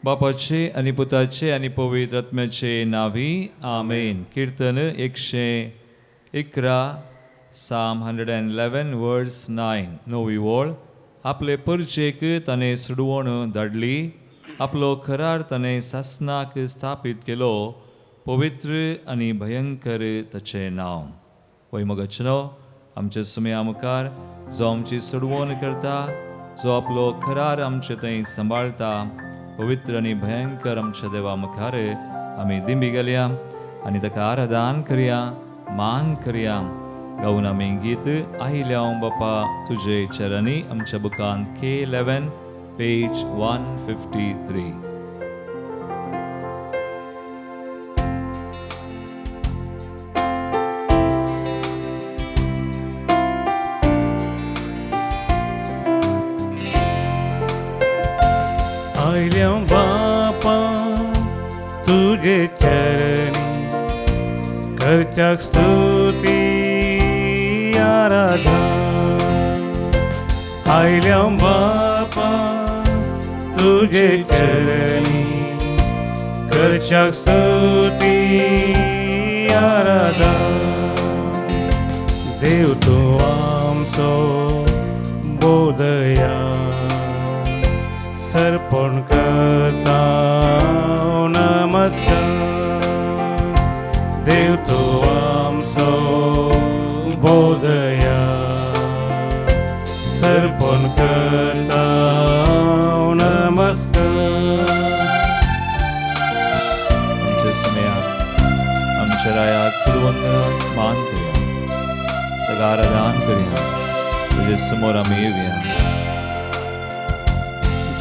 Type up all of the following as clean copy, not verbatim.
बापाचे आणि पुताचे आणि पवित्र आत्म्याचे नावी आमेन. कीर्तन 111 Psalm 111 verse 9. नवी ओळ. आपले परचेक ताणे सुडवण धाडली, आपलो करार ताणे सासनाक स्थापीत केलो, पवित्र आनी भयंकर ताचें नांव. वैमगचनो आमचे सुमया मुखार जो आमची सुडवण करता, जो आपलो करार आमचे थंय सांबाळता, पवित्र आनी भयंकर आमच्या देवा मुखार आमी दिंबी गेल्या आनी ताका आराधन करया, मान करया. गावन आमी गीत आयल्या बापा तुजे चरणी आमच्या बुकान K11 पेज 153. आयल्या बापा तुझे चरणी करच्याक स्तुती आराधन. आयल्या बापा तुझे चरणी करच्याक स्तुती आराधन. देव तूं आमचो बोधया, सर्पण करता नमस्कार. देव तो आमचो बोधया, सर्पण करता नमस्कार. आमच्या सुमयाक आमच्या रायाक सुरवंत मान करया, ताका आराधन करया. तुजे समोर आमी येवया.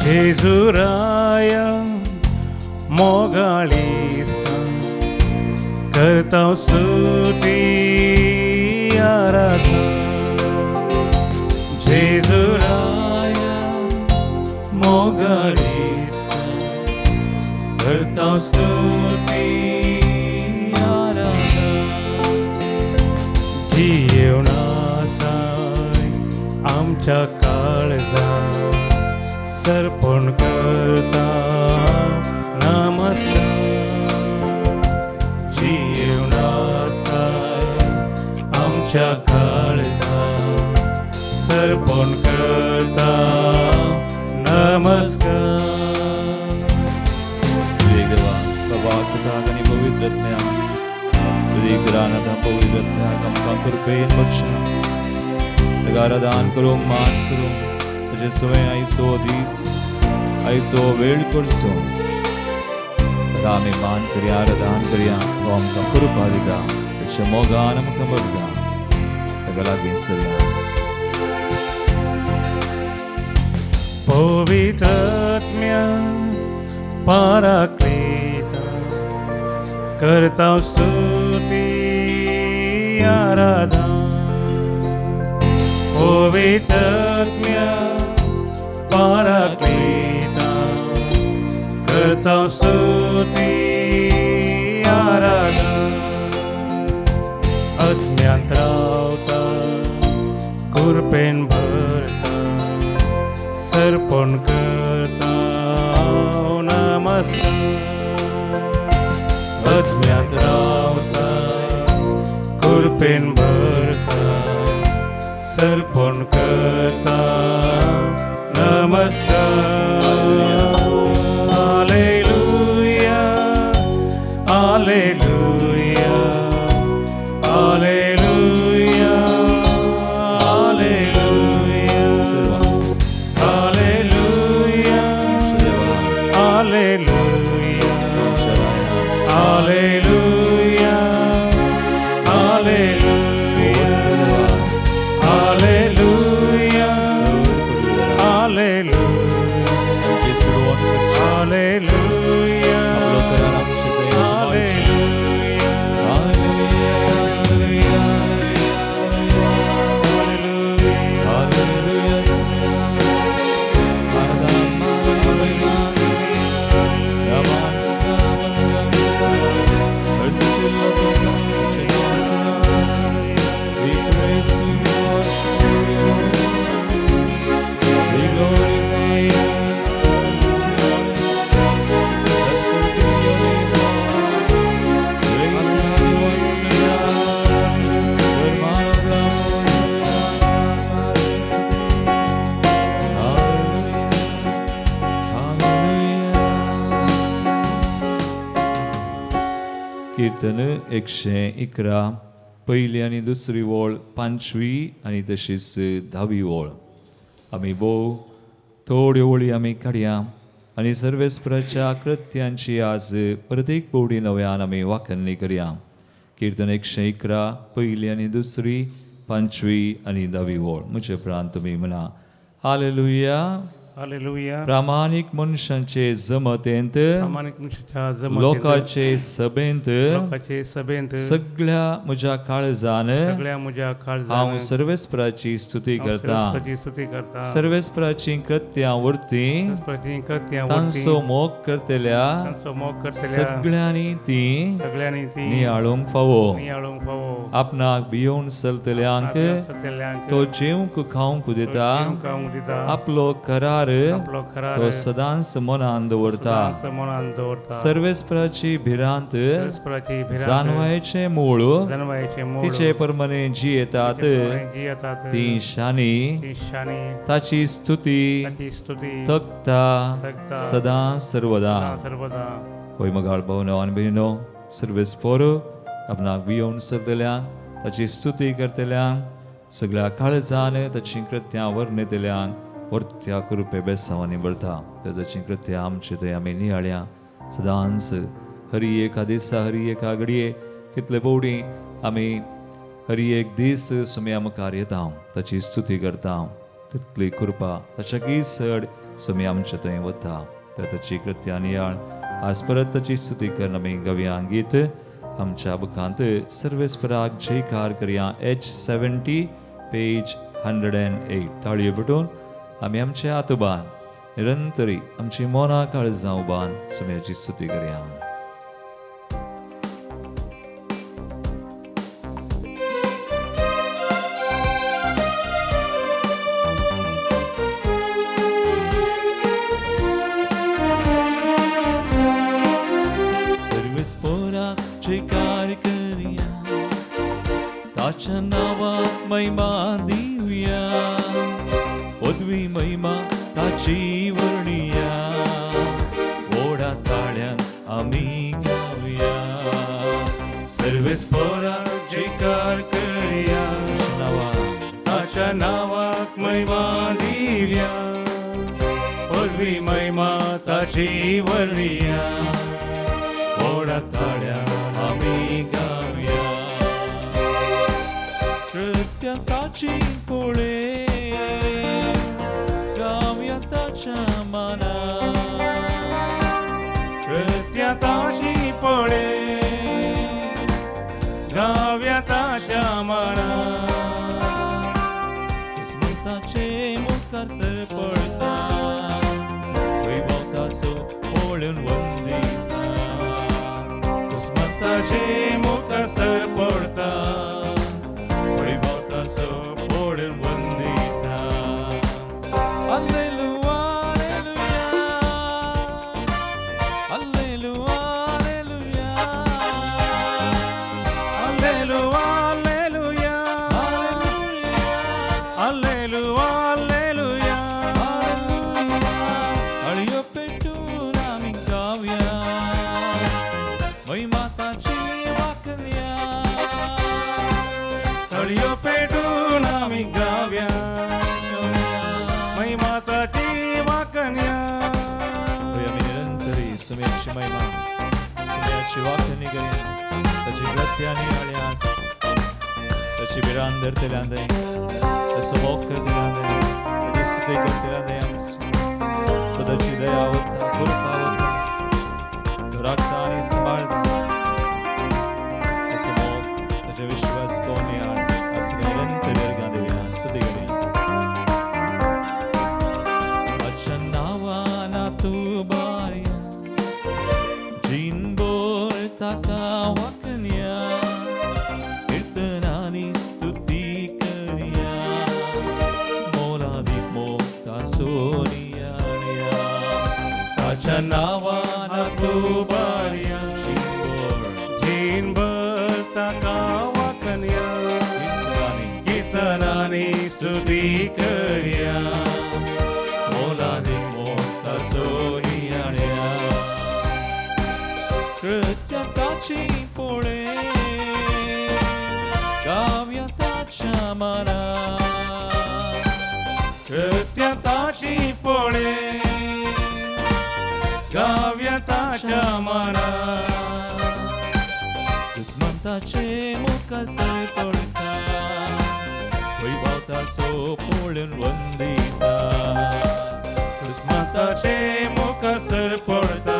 जेजुराया मोगाळी करता स्तुती आराधन. जेजुराया मोगाळी करता स्तुती आराधन. जीवनासाय आमच्या काळजात सर्पण करता नमस्कार. जीवनासाय आमच्या काळजात सर्पण करता नमस्कार. देवा बाबा पिताक आनी पवित्र आत्म्याक तुजी घरान पवित्र आत्म्याक आमकां कृपेन बक्षा. ताका आराधन करूंक मान करूंक तुजे सुवें आयचो दीस आयचो वेळ करचो. ताका आमी मान करया, आराधन करया. तो आमकां कृपा दिता, ताच्या मोगान आमकां भरता. ताका लागीं सरया. पवित्र आत्म्या पाराक्लेता करता स्तुती आराधन. पवित्र आत्म्या पाराक्लेता करता स्तुती आराधन. अज्ञात रावता कृपेन भरता, सर्पण करता नमस्कार. अज्ञात रावता कृपेन भरता, सर्पण करता नमस्कार. Hallelujah hallelujah hallelujah hallelujah hallelujah hallelujah hallelujah hallelujah hallelujah hallelujah hallelujah कीर्तन 111 पहिली आणि दुसरी ओळ, 5वी आणि तशीच 10वी ओळ. आम्ही थोड्यो ओळी आमी काडया आनी सर्वेस्पराच्या कृत्यांची आज परत एक बोवडी नव्यान आमी वाखणणी करया. कीर्तन 111 पहिली आणि दुसरी, 5वी आणि 10वी ओळ. म्हजे प्राण तुमी म्हणा. हालेलुया. हालेलुया. प्रामाणिक मनशांचे जमतेंत, प्रामाणिक मनुष्याच्या जमतेंत, लोकांचे सभेंत, लोकांचे सभेंत, सगळ्या म्हज्या काळजान सगळ्या म्हज्या काळजान हांव सर्वेस्पराची स्तुती करता. सर्वेस्पराची स्तुती करता. सर्वेस्पराची कृत्यां वरती सर्वेस्पराची कृत्यां तांचो मोग करतल्या तांचो मोग करतल्या सगळ्यांनी ती सगळ्यांनी ती नियाळूंक फावो. नियाळूंक फावो. आपणाक भियोवन चलतल्यांक सत्यल्यांक तो जेवंक खावंक दिता. खावंक दिता. आपलो करार आपलो करार तो सदांच मनान दवरता. सदांच मनान दवरता. सर्वेस्पराची भिरांत सर्वेस्पराची भिरांत जाणवायचे मूळ जाणवायचे मूळ तिचे परमने जी येतात जी येतात ती शानी ती शानी ताची स्तुती ताची स्तुती तक्ता सदां सर्वदा. सर्वदा. होय मगाळ भावनावान भयणो, सर्वेस्पर आपणाक भियोवन चलतल्यांक ताची स्तुती करतल्यांक सगळ्या काळजान ताची कृत्यां वर्णयतल्यांक वर्त्या कृपे बेसांवांनी बळटा. ताची कृत्यां आमचे थंय आमी नियाळ्या सदांच हरी एका दिसा हरी एका घडये कितले बोवडी आमी हरी एक दीस सुम्या मुखार येता ताची स्तुती करता. तितली कृपा ताच्या चड सुमी आमचे थंय वता. तर ताची कृत्यां नियाळ आज परत ताची स्तुती करून आमी गव्या गीत आमच्या बुकांत सर्वेस्पराक जयकार करया. H70 page 108. ताळयो पटून आमी आमच्या आतोबान निरंतरी आमची मोना काळजां उबान सुम्याची स्तुती करया. सर्वेस्पराक जयकार करया, ताच्या नावाक महिमा दिवया, पदवी महिमा ताची वर्णिया, ओढा ताळ्यान आमी गावया. सर्वेस्पराक जयकार करया, ताच्या नावाक महिमा दिवया, पदवी महिमा ताची वर्णिया, ओढा ताळ्यान आमी गावया. कृत्यां ताची पळय गावया ताच्या मनान. कृत्यां ताची पळय गावया ताच्या मनान. इस्मताचे मुखार सर पडटा, वैभव ताचो पळोवन वंदिता. इस्मताचे मुखार सर पडटा, वैभव ताचो पळोवन Vandita. Alleluia, Alleluia, Alleluia, Alleluia. Alleluia. Alleluia. अळयो पेटून आमी गावया, महिमा ताची वाखणया. तळयो पेटून आमी गावया, महिमा ताची वाखणया. आमी निरंतरी सुम्याची महिमा सुम्याची वाखणी करया. ताची कृत्यां नियाळ्यास, ताची भिरांत धरतल्यांत, ताचो मोग करतल्यांत, ताची स्तुती करतल्यांत ताची दया वता, कृपा वता, राखता आनी सांबाळता. ताचो मोग, ताचे विश्वास पळोवन नियाळ आज निरंतर अर्गां दिवया, स्तुती करया. ताच्या नांवान तूं बारया, जीनभर ताका वाखणया, कीर्तनांनी स्तुती करया, मोलादीक मोग ताचो नियाळया. ताच्या नांवान तूं बारया, जीनभर ताका वाखणया, कीर्तनांनी स्तुती करया, मोलादीक मोग ताचो नियाळया. कृत्यां ताची पळय पावशी पळे गाव्या ताच्या मना दुस्मंताचे मुखासर पडता वैभवता सो पोळून वंदिता दुस्मंताचे मुखासर पडता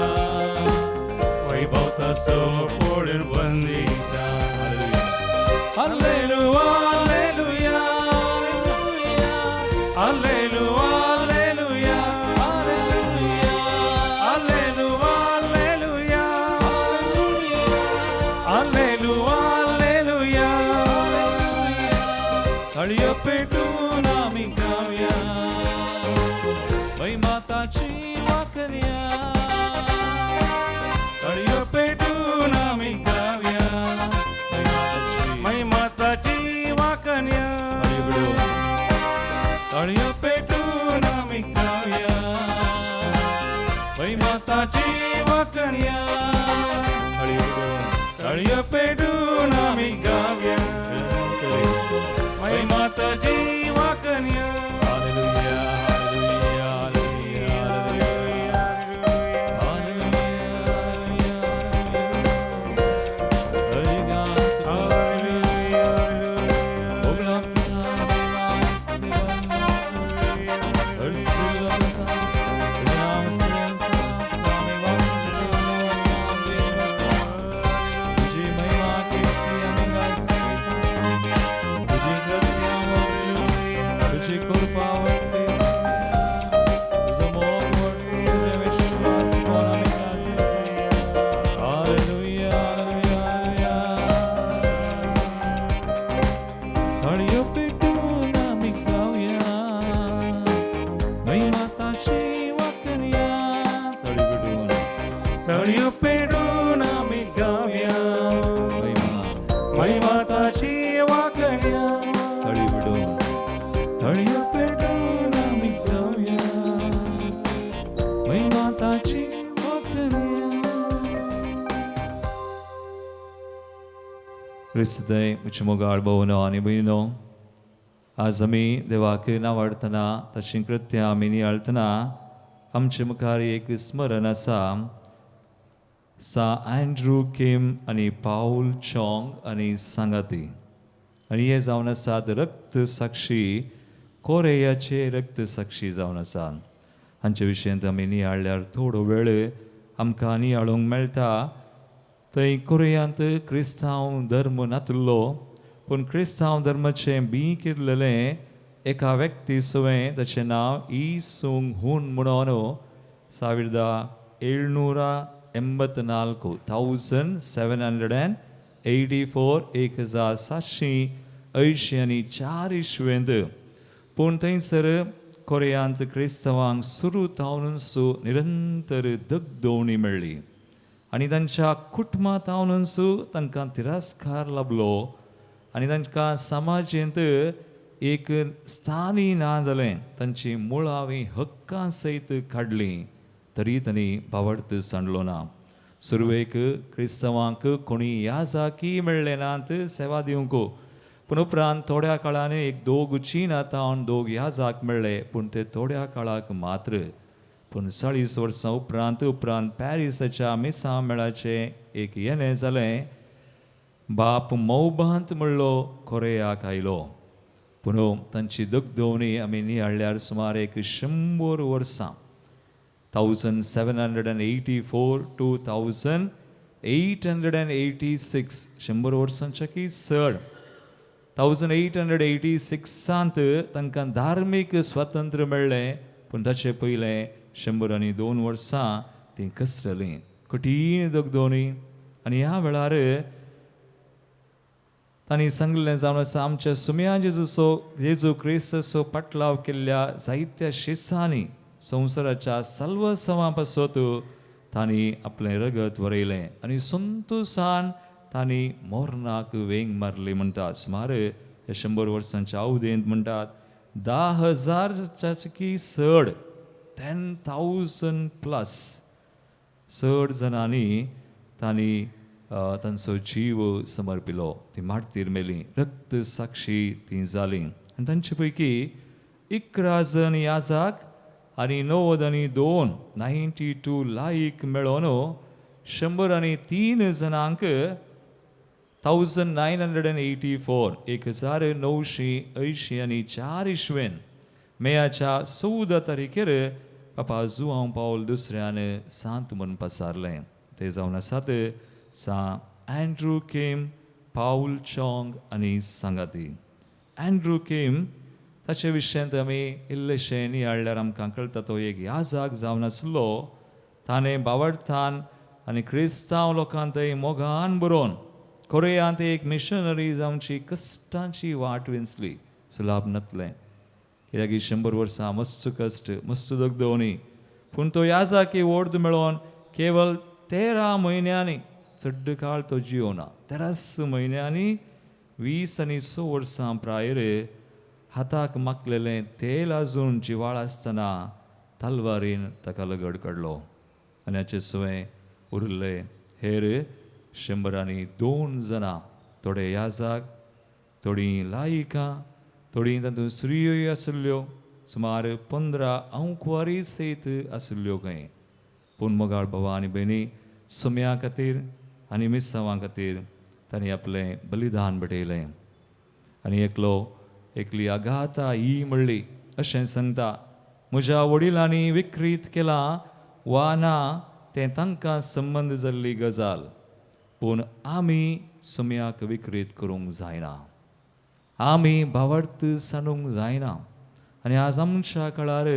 वैभवता सो पोळून वंदिता hallelujah hallelujah hallelujah hallelujah hallelujah hallelujah तळयो पेटून आम्ही गाऊया वैमाताची वाकऱ्या तळयो पेटून आम्ही गाव्या माताची वाकण्या तळयो पेटून आम्ही गाऊया वैमाताची वाकण्या तळयो पेटून आम्ही गाव्या माताची वाकण्या हालेलुया हालेलुया तळयो पेटून आम्ही गाव्या माताची वाकण्या तळयो पेटून आम्ही गाऊया वैमाताची क्रिस्तय मुझे मोगाळ भवनो आणि बहिणो आज आमी देवाक नावाडतना तशी कृत्य आमी नियाळतना आमचे मुखार एक स्मरण आसा सा अँड्रू किम आणि पाऊल चॉंग आणि सांगाती आणि हे जावन आसात रक्त साक्षी कोरियाचे रक्त साक्षी जावन आसा हांचे विशयांत आमी नियाळ्यार थोडो वेळ आमकां नियाळूंक मेळटा थंय कोरियांत क्रिस्तांव धर्म नातुल्लो पूण क्रिस्तांव धर्माचें बी केल्लेलें एका व्यक्ती सुवें ताचें नांव ई सुंग हून म्हणून 1784 इस्वेंत पूण थंयसर कोरियांत क्रिस्तवांक सुरू तावनसू निरंतर दगदोवणी मेळ्ळी आनी तांच्या कुटुंबां तावनसू तांकां तिरस्कार लाभलो आनी तांकां समाजेंत एक स्थानी ना जालें तांची मुळावी हक्कां सयत काडलीं तरी तांणी बावडत सांडलो ना सुरवेक क्रिस्तवांक कोणी याजाकी मेळ्ळे नात सेवा दिवंक पूण उपरांत थोड्या काळान एक दोग चीनातावन दोग याजाक मेळ्ळे पूण ते थोड्या काळाक मात्र पूण 40 वर्सां उपरांत पॅरिसाच्या मिसां मेळाचे एक येणें जालें बाप मौबांत म्हणलो कोरियाक आयलो पूण तांची दगदोवणी आमी नियाळ्यार सुमार एक 100 वर्सां 1784 to 1886 100 वर्सांच्या की चड 1886 तांकां धार्मीक स्वातंत्र्य मेळ्ळें पूण ताचे पयलें 102 वर्सां ती कसरलीं कठीण दगदोवणी आनी ह्या वेळार तांणी सांगलें जावन आसा आमच्या सुम्या जेजू क्रिस्ताचो पाटलाव केल्ल्या जायत्या शिसांनी संवसाराच्या सर्वसवां पासत तांणी आपलें रगत वरयलें आनी संतोशान तांणी मोरनाक वेंग मारली म्हणटात सुमार 100 वर्सांच्या अवधेंत म्हणटात 10,000 की चड 10,000 प्लस चड जाणांनी तांणी तांचो जीव समर्पिलो ती मारतीर मेली रक्त साक्षी ती जाली आनी तांचे पैकी 11 जण याजाक आणि 92 92 लाईक मेळोन 103 जणांक 1984 1984 इश्वेन मेयाच्या 14 तारखेर पापा जुआंव पावल दुसऱ्यान सांत म्हणून पसारलें. ते जावन आसात सा अँड्रू केम, पाऊल चॉंग आनी सांगाती. अँड्रू केम ताचे विशयांत आमी इल्लेशें नियाळ्ळ्यार आमकां कळटा तो एक याजाक जावन आसलो. ताणें बावडतान आनी क्रिस्तांव लोकांक थंय मोगान बरोवन कोरियांत एक मिशनरी जावची कश्टांची वाट वेंचली. सुलाभ नासलें, कित्याक 100 वर्सां मस्त कश्ट मस्त दगदवणी. पूण तो याजाकी व्हड मेळोन केवळ 13 म्हयन्यांनी चड काळ तो जियोना. 13 म्हयन्यांनी 20 आनी 6 वर्सां प्रायर हाताक माकलेलें तेल आजून जिवाळ आसतना तलवारीन ताका लगड काडलो आनी हाचे सुवें उरले हेर 102 जणां. थोडे याजाक, थोडीं लायिकां, थोडीं तातूंत स्त्रियोय आसल्यो, सुमार 15 अंकवारी सयत आसल्यो खंय. पूण मोगाळ भावा आनी भयणी, सुम्या खातीर आनी मिसांवां खातीर तांणी आपलें बलिदान भेटयलें. आनी एकली आघाता ही म्हणली अशें सांगता, म्हज्या वडिलांनी विकृत केलां वा ना तें तांकां संबंद जाल्ली गजाल, पूण आमी सुम्याक विकृत करूंक जायना, आमी भावार्थ सांडूंक जायना. आनी आज आमच्या काळार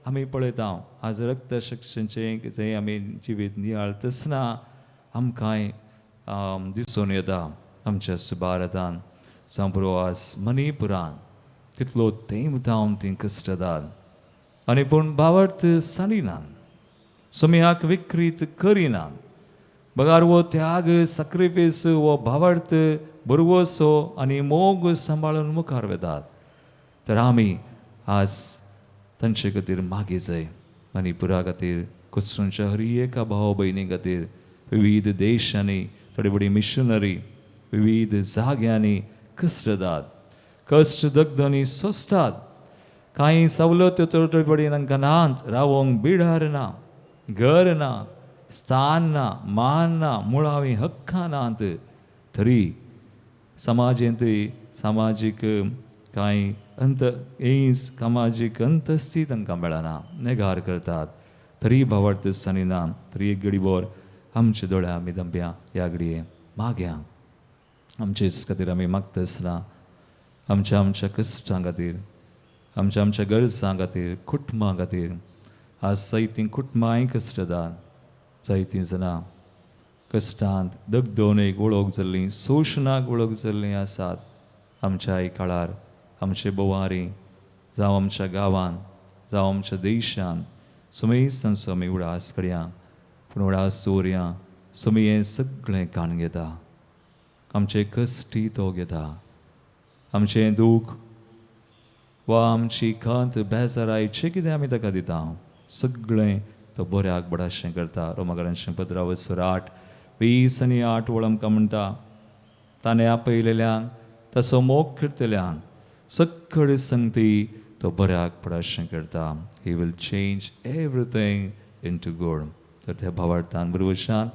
आमी पळयता, आज रक्तशक्षेचें जंय आमी जिवीत नियाळतना आमकांय दिसून येता. आमच्या भारतांत सांप्रवास मणिपुरान कितलो तेंम जावन तीं कश्ट जातात. आनी पूण भावार्थ सांडिनात, सुम्याक विकृत करिनात. बगार वो त्याग सॅक्रिफायस वो भावार्थ बरवसो आनी मोग सांबाळून मुखार वेतात. तर आमी आज तांचे खातीर मागे जाय. मणिपुरा खातीर, कुसरूंच्या हर एका भाव भयणी खातीर विविध देशांनी थोडी बडी मिशनरी विविध जाग्यांनी कश्ट जातात. कश्ट दगदनी सोंसतात. कांय सवलत्यो थोडी बडी तांकां नात, रावोंक बिडार ना, घर ना, स्थान ना, मान ना, मुळावी हक्कां नात. तरी समाजेंत सामाजीक कांय सामाजीक अंतस्ती तांकां मेळना, नेगार करतात. तरी भावार्थ सांडिना. तरी एक घडीभर आमच्या दोळ्या आमी दंप्या ह्या घडये माग्या आमचेच खातीर आमी मागता आसतना आमच्या कश्टां खातीर, आमच्या गरजां खातीर, कुटुंबां खातीर. आज जायतीं कुटुंबांय कश्ट जातात. जायतीं जाणां कश्टांत दगदवणेक वळख जाल्लीं, शोशणाक वळख जाल्लीं आसात. आमच्या काळार आमचे बोवारी जावं आमच्या गांवांत जावं आमच्या देशांत सुमेज तांचो आमी उडास करया. पूण उडास दवरया, सुमी हें सगळें काण घेता. आमचे कश्टी तो घेता. आमचें दूख वा आमची खंत बेजारायचें कितें आमी ताका दिता, सगळें तो बऱ्याक बडाशें करता. रोमाकारांचें पत्र 8:20-8 वळ आमकां म्हणटा, ताणें आपयलेल्यांक तसो मोग करतल्यांक सक्कड संगती तो बऱ्याक पडाशें करता. He will change everything into good. तर त्या भावार्थान बरोवशान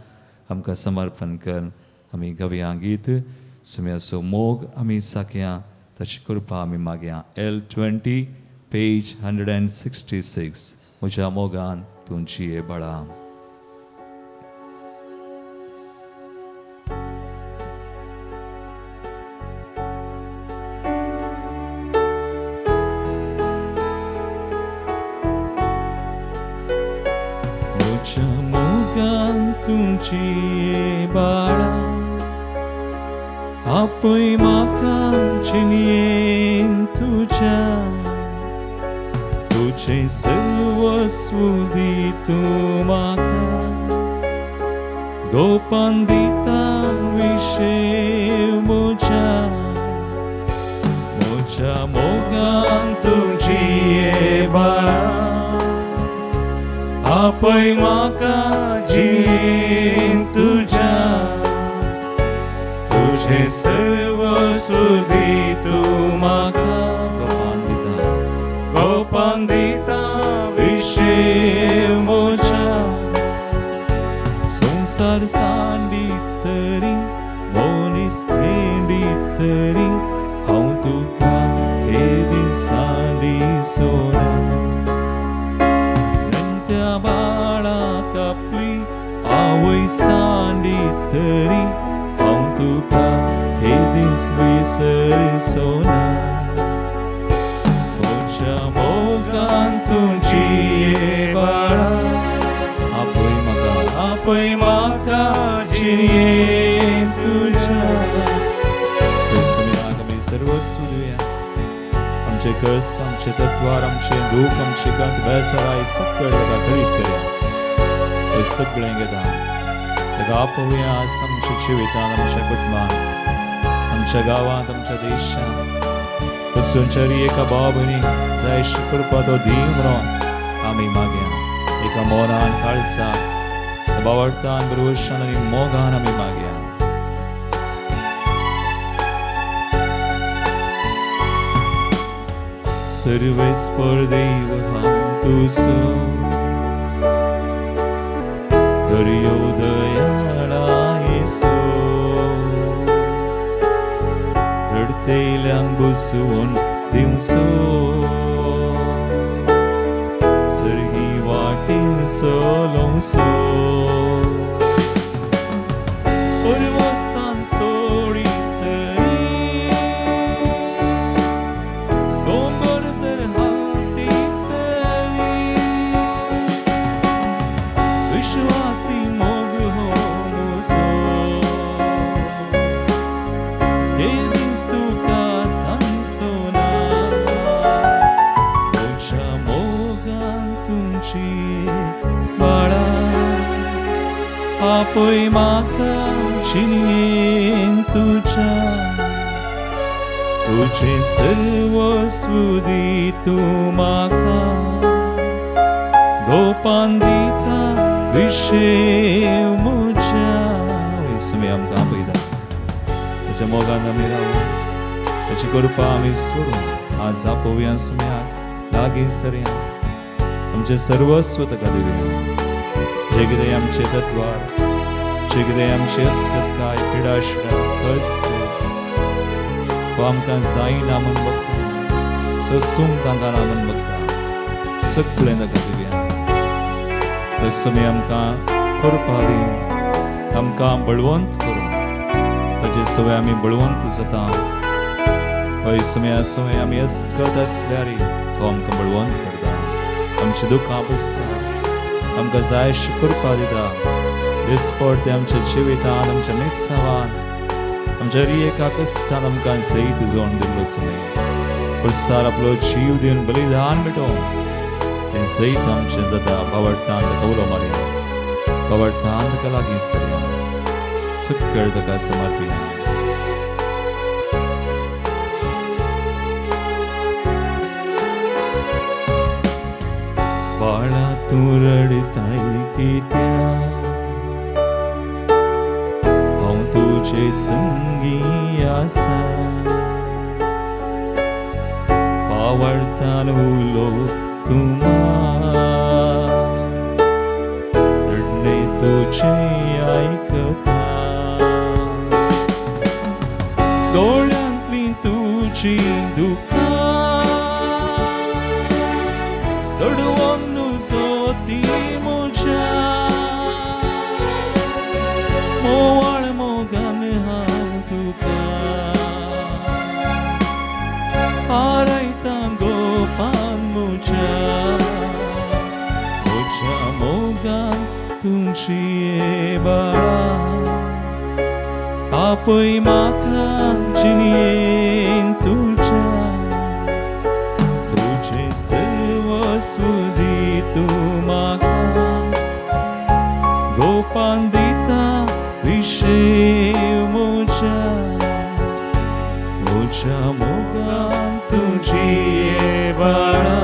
आमकां समर्पण कर. आमी गवया गीत सुम्याचो मोग आमी साकया, ताची कृपा आमी मागया. L20 page 166. म्हज्या मोगान तूं जिये बाळा. म्हज्या मोगान तूं जिये बाळा, आपय म्हाका जिणयेन तुज्या, तुझे सर्वस्व दी तूं म्हाका, गोपान दिता विशय म्हज्या मोगान तूं जिये बाळा, आपय म्हाका जिणयेन तुज्या, तुझे सर्वस्व दी तूं म्हाका, गोपान दिता विशय म्हज्या संसार सांडीत तरी मोनीस खेंडीत तरी हांव तुका हे दिसांनी सोडा नंत्या बाळाक आपली आवय सांडीत तरी हांव तुका हे दीस विसरचोना म्हज्या मोगान तुमची ये बाळा आपय म्हाका जिणेंत तुज्या आमी सर्वस्व दिवया आमचे कश्ट आमचे तत्वार आमचे दूख आमचे गंत बेसराय सगळें ताका खरीद करया हे सगळें घेता ताका आपोवया आमच्या जिवितांत आमच्या कुटुंबांत आमच्या गांवांत आमच्या देशांत कसोंच्यारी एका भाव भयणीक जाय करपा तो दी म्हणून आमी मागया एका मोनान काळजान बावडतान बरोवशान आनी मोगान आमी मागया सर्वेस्पर देव हांव तुजो दर्यो दयाळा येसो रडतेल्यांक बसवून दिवचो सर्गी वाटेन चलोवचो परवस्तान सोडीत तरी दोंगर जर हातीत तरी विश्वासी मोग हो म्हजो हे दीस तुका सांगचोना म्हज्या मोगान तुमची बाळा आपय म्हाका जिणेंत तुज्या तुजें सर्वस्व दी तूं म्हाका गोपान दिता विशेव म्हज्या येसुमी आमकां आपयता तुज्या मोगान आमी रावया ताची कृपा आमी सोडून आज आपोवया सुम्याक लागीं सरया आमचें सर्वस्व ताका दिवया जे कितें आमचे तत्वार जे कितें आमची अस्कताय पिडाशिडा कश्ट वो आमकां जायना म्हूण बघता सोसूंक तांकां ना म्हूण बघता सगळें ताका दिवया तसमी आमकां करपा दिवन आमकां बळवंत करून ताजे सवय आमी बळवंत जाता हय सुमय आमी अस्कत आसल्यार तो आमकां बळवंत करता आमची दुखां बसता आमकां जाय अशें करपा दिता दिसपट ते आमच्या जिवितांत आमच्या मिसावान आमच्या एका कश्टान आमकां जैत जोड दिल्लो सुमय खुर्सार आपलो जीव दिवन बलिदान भेटोवन तें जैत आमचें जाता बावडतान ताका उलो मारया बावडतान ताका लागीं सरया सगळें ताका समर्पया बाळा तूं रडताय कित्याक हांव तुजें संगी आसा बावडतान उलो तूं रडणे तुजें आयकता दोळ्यांतलीं तुजी दुखां दडवंक नजो ती म्हज्या मोवाळ मोगान हांव तुका आरयता गोपान म्हज्या मोगान तुमची ये बाळा आपय म्हाका जिणेंत तुज्या तुजें सर्वस्व दी तूं म्हाका गोपान दिता विशेव म्हज्या मोगान तुजी ये बाळा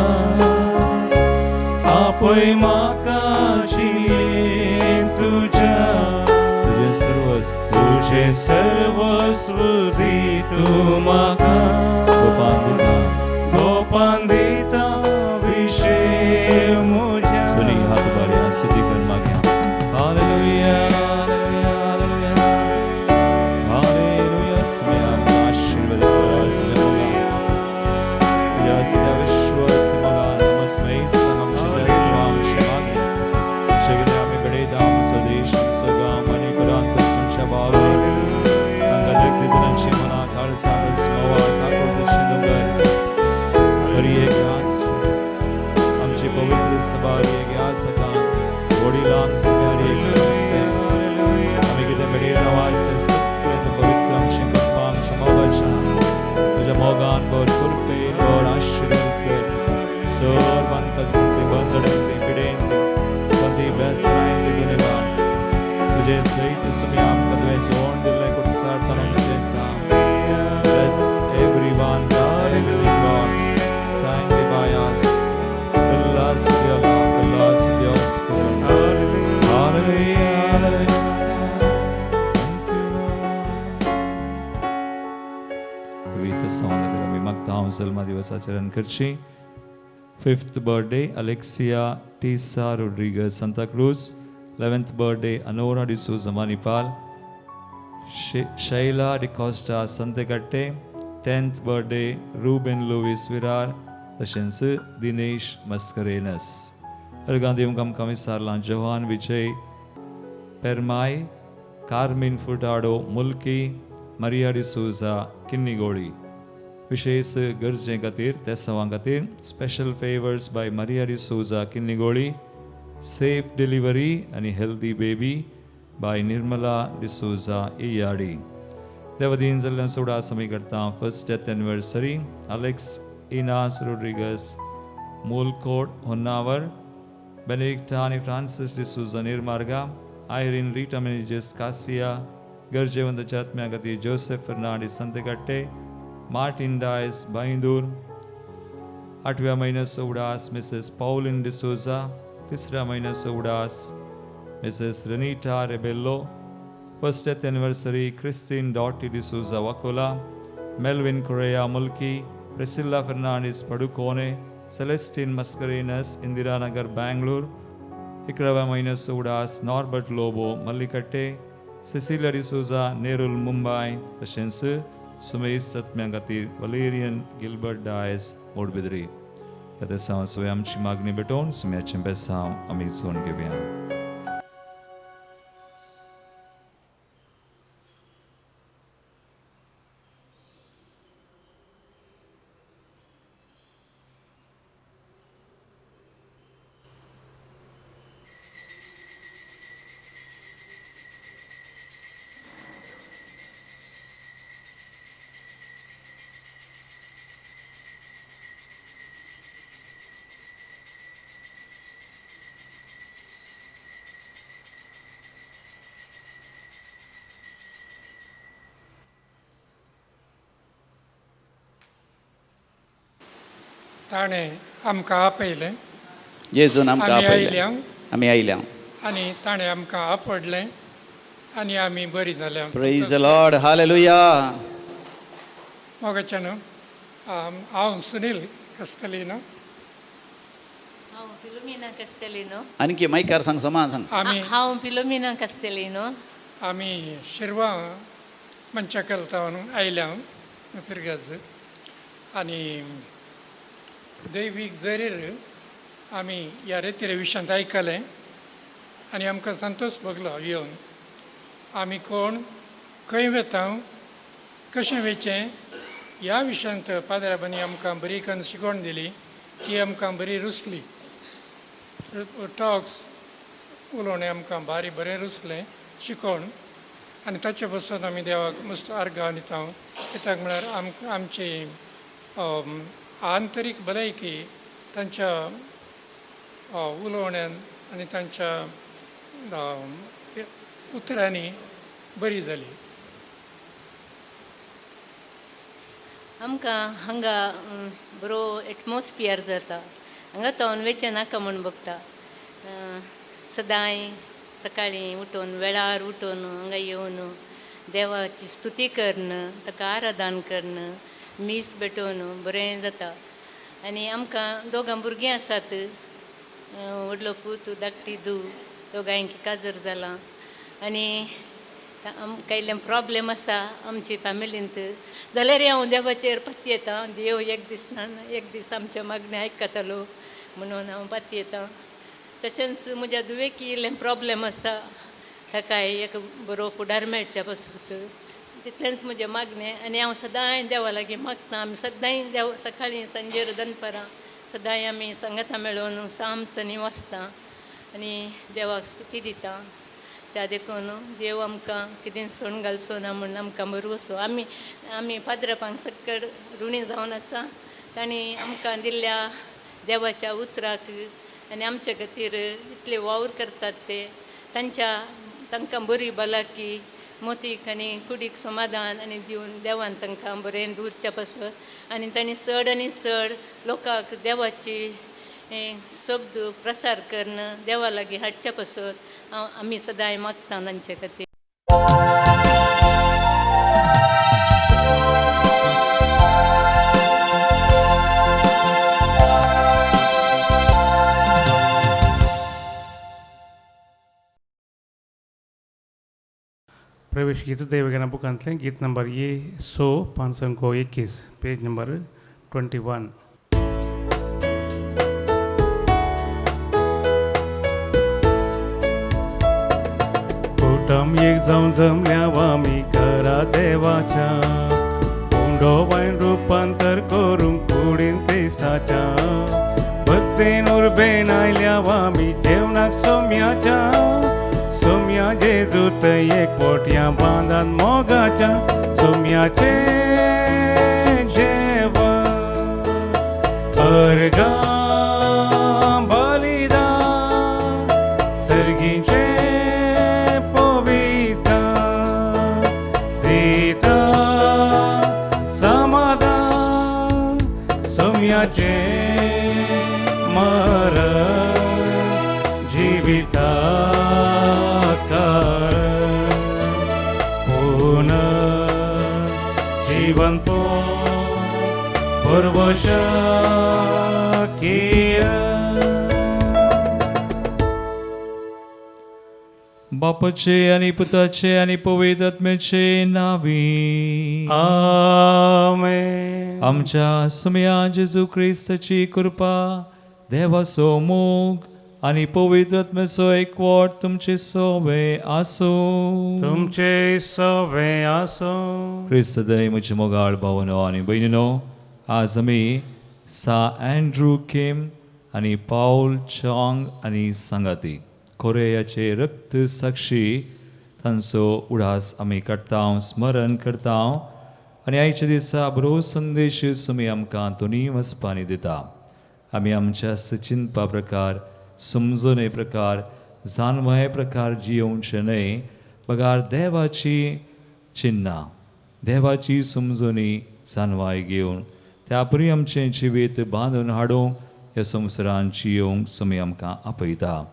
आपय म्हाका जिणेंत तुज्या तुजें सर्वस्व दी तूं म्हाका गोपान दिता विशेव म्हज्या जगने आम्ही बेडेदाम स्वदेश सगाम आणि परांत तुमच्या बावे अंगलक दिदनांची मना खाळ सांगल स्मवा ठाकूर दशिनगर बरी एक आस आमची पवित्र सभारी एक आस का वडिलांग सगळी एक समस्या आम्ही किती बेडेदावास सगळ्यात पवित्र आमची कृपा आमच्या मोगाच्या तुझ्या मोगान बर कृपे बर आशीर्वाद सर्वांपासून ते बंधडे पिडेंते कोणती व्यसनायंती तुने बाण तुझे सहित समय आमका तुझे जोड दिले कुठसार तनम तुझे साम bless everyone bless everything God sanctify us fill us with your love fill us with your spirit hallelujah hallelujah विविध संवादाला मी मागता हांव जल्मा दिवसाचरण करची 5th birthday Alexia Tisa Rodriguez Santa Cruz 11th birthday Anora de Souza Manipal Shaila de Costa Santekatte 10th birthday Ruben Luis Virar तशेंच दिनेश मस्करेनस अर्गांदिम कम कमिसारला जवान विजय पेरमाय carmine फुटाडो मुल्की Maria de Souza किन्नीगोळी विशेष गरजे खातीर त्या सवां खातीर special favours by Maria de Souza Kinnigoli safe delivery आणि healthy baby by Nirmala D'Souza इयाडी देवदीन जल्लन सोडा समय करता फर्स्ट डेथ एनिवर्सरी अलेक्स इनास रोड्रिगस मूलकोट होन्नावर बेनेडिक्टा आणि फ्रांसिस डिसोजा निर्मार्गा आयरिन रीटा मेनेजेस कासिया गरजेवंत आत्म्या खातीर जोसेफ फर्नांडीस संतेकट्टे मार्टिन डायस बाईंदूर 8व्या महिन्याचा उडास मिसेस पॉलिन डिसोजा 3ऱ्या महिन्याचा उडास Mrs Ranita Rebello first death anniversary Christine Dotty D'Souza Vakola Melvin Koriya मुल्की प्रिसिल्ला फर्नांडिस पडुकोने सेलेस्टिन मस्करेनस इंदिरानगर बेंगळूर 11व्या महिन्याचा उडास नॉर्बर्ट लोबो मल्लिकट्टे सिसिलिया डिसोजा नेरुल मुंबई तशेंच सुमेश सत्म्या खातीर वलेरियन गिल्बर्ट डायस मोडबिद्री ह्या दिसा आमची मागणी भेटोवन सुम्याचें बेसांव आमी जोन घेवया ताणें आमकां आपयलें जेजून आमकां आमी आपयलें आयल्या आमी आयल्या आनी ताणें आमकां आपडलें आनी आमी बरीं जाल्या प्रेज द लॉर्ड हालेलुया मोगाच्यान हांव सुनील कस्तेलिनो हांव फिलोमिना कस्तेलिनो आणखी मायकार सांग समान सांग आमी हांव फिलोमिना कस्तेलिनो आमी शिरवां मंचाकलतावन आयल्या फिरगज आनी दैवीक जरीर आमी ह्या रेतीरे विशयांत आयकलें आनी आमकां संतोश भोगलो येवन आमी कोण खंय वेता कशें वेचें ह्या विशयांत पाद्राबांनी आमकां बरी कन्न शिकवण दिली ती आमकां बरी रुसली टॉक्स उलोवणें आमकां बारी बरें रुसलें शिकवण आनी ताचे बसून आमी देवाक मस्त आर्गां दिता कित्याक म्हळ्यार आमची आंतरीक भलायकी तांच्या उलोवण्यान आनी तांच्या उतरांनी बरी जाली आमकां हांगा बरो एटमॉस्फियर जाता हांगा तावन वेचें नाका म्हूण बगता सदांय सकाळीं उठून वेळार उठून हांगा येवन देवाची स्तुती करन ताका आराधन करन मीस भेटोवन बरें जाता आनी आमकां दोगां भुरगीं आसात व्हडलो पूत धाकटी धूव दोगांयकी काजर जालां आनी आमकां इल्लें प्रॉब्लेम आसा आमचे फॅमिलींत जाल्यार हांव देवाचेर पाती येता देव एक दीस आमच्या मागणी आयकतलो म्हणून हांव पाती येता तशेंच म्हज्या दुवेकी इल्लें प्रॉब्लेम आसा ताका एक बरो फुडार मेळच्या पासून तितलेंच म्हजें मागणें आनी हांव सदांय देवा लागीं मागतां. आमी सदांय देव सकाळीं सांजेर दनपारां सदांय आमी संगता मेळून सामसनी वाचता आनी देवाक स्तुती दिता. त्या देखून देव आमकां कितें सण घालचो ना म्हूण आमकां भरवसो. आमी पाद्रपांक सक्कड ऋणी जावन आसा. तांणी आमकां दिल्ल्या देवाच्या उतराक आनी आमचे खातीर इतले वावर करतात ते तांकां बरी भलायकी मोतीक आनी कुडीक समाधान आनी दिवन देवान तांकां बरें दवरच्या पासत आनी तांणी चड आनी चड लोकांक देवाची शब्द प्रसार करून देवा लागीं हाडच्या पासत आमी सदांय मागता तांचे खातीर. प्रवेश गीत देवगाना बुकांतलें गीत नंबर 521 पेज नंबर 21. कुटुंब एक जावन जमल्या आमी घरा देवाच्या हुंडोबायन रूपांतर करूंक कुडीन क्रिस्ताच्या भक्तेन उर्बेन आयल्या आमी जेवणाक सोम्याच्या सोम्या जेजूत एक पोटया बांदान मोगाच्या सोम्याचे जेवण अर्गा बलिदान सर्गीचे पवित्र दिता समाधान सोम्याचे मरण जिविता जीवन तो परवशकीय बापाचे आणि पुताचे आणि पवित्र आत्म्याचे नावी आमेन. आमच्या सुमया जेजू ख्रिस्ताची कृपा देवाचो मोग आणि पवित्र आत्म्याचो एकवट तुमचे सोबे आसो. तुमचे सवे आसो. ख्रिस्त दय म्हजे मोगाळ भावनो आनी भयणीनो, आज आमी सा अँड्रू किम आनी पाऊल चांग आनी सांगाती कोरेयाचे रक्त साक्षी तांचो उडास आमी काडटा, स्मरण करता आनी आयच्या दिसा बरो संदेश तुमी आमकां दोनी वचपांनी दिता. आमी आमच्या चिंतपा प्रकार समजोने प्रकार जाणवाय प्रकार जियोवचे न्हय, बगार देवाची चिन्नां देवाची समजोनी जाणवाय घेवन त्या परी आमचें जिवीत बांदून हाडूंक ह्या संवसारांत जियोवंक समय आमकां आपयता.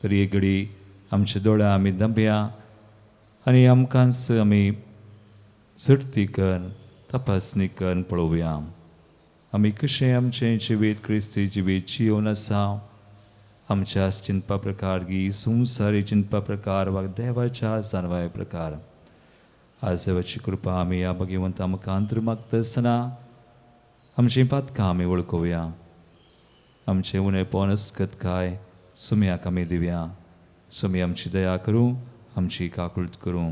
तरी एक घडी आमच्या दोळ्या आमी दंबया आनी आमकांच आमी झटती करून तपासणी करून पळोवया आमी कशें आमचें जिवीत क्रिस्ती जिवीत जियोवन आसा. आमच्या चिंतपा प्रकार गी संवसारी चिंतपा प्रकार वा देवाच्या जाणवाय प्रकार आज देवाची कृपा आमी ह्या भगवंत आमकां अंतर मागता आसतना आमचीं पातकां आमी वळखुया. आमचें उणेपण अस्कतकाय सुमयाक आमी दिवया. सुमी आमची दया करूं, आमची काकुळट करूं.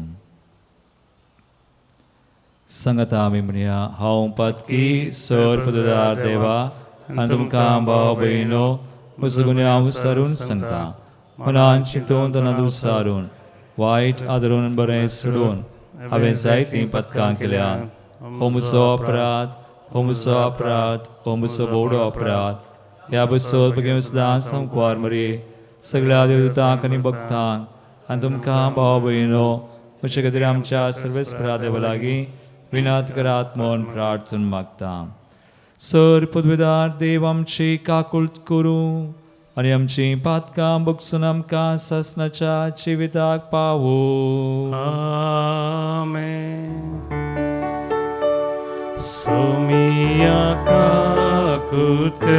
सांगता आमी म्हणया, हांव पातकी सर पददार देवा आनी तुमकां भाव भयणो म्हजो गुन्यांव हांव विसारून सांगता. मनान चिंतून तोंडांत विसारून वायट आदरून बरें सोडून हांवें जायतीं पातकां केल्यान हो म्हजो अपराध, हो म्हजो अपराध, हो म्हजो व्हडलो अपराध. ह्या बसत बगे सदां संकवार मरे सगळ्या देवतांक आनी भक्तांक आनी तुमकां भाव भयणो म्हजे खातीर आमच्या सर्वेस्परा देवा लागीं विनात करात म्हूण प्रार्थना मागता. सर पदवीदार देव आमची काकुळट करूं आनी आमची पातकां बगसून आमकां ससनाच्या जिविताक पावो. आमेन. सोमिया काकुळट कर,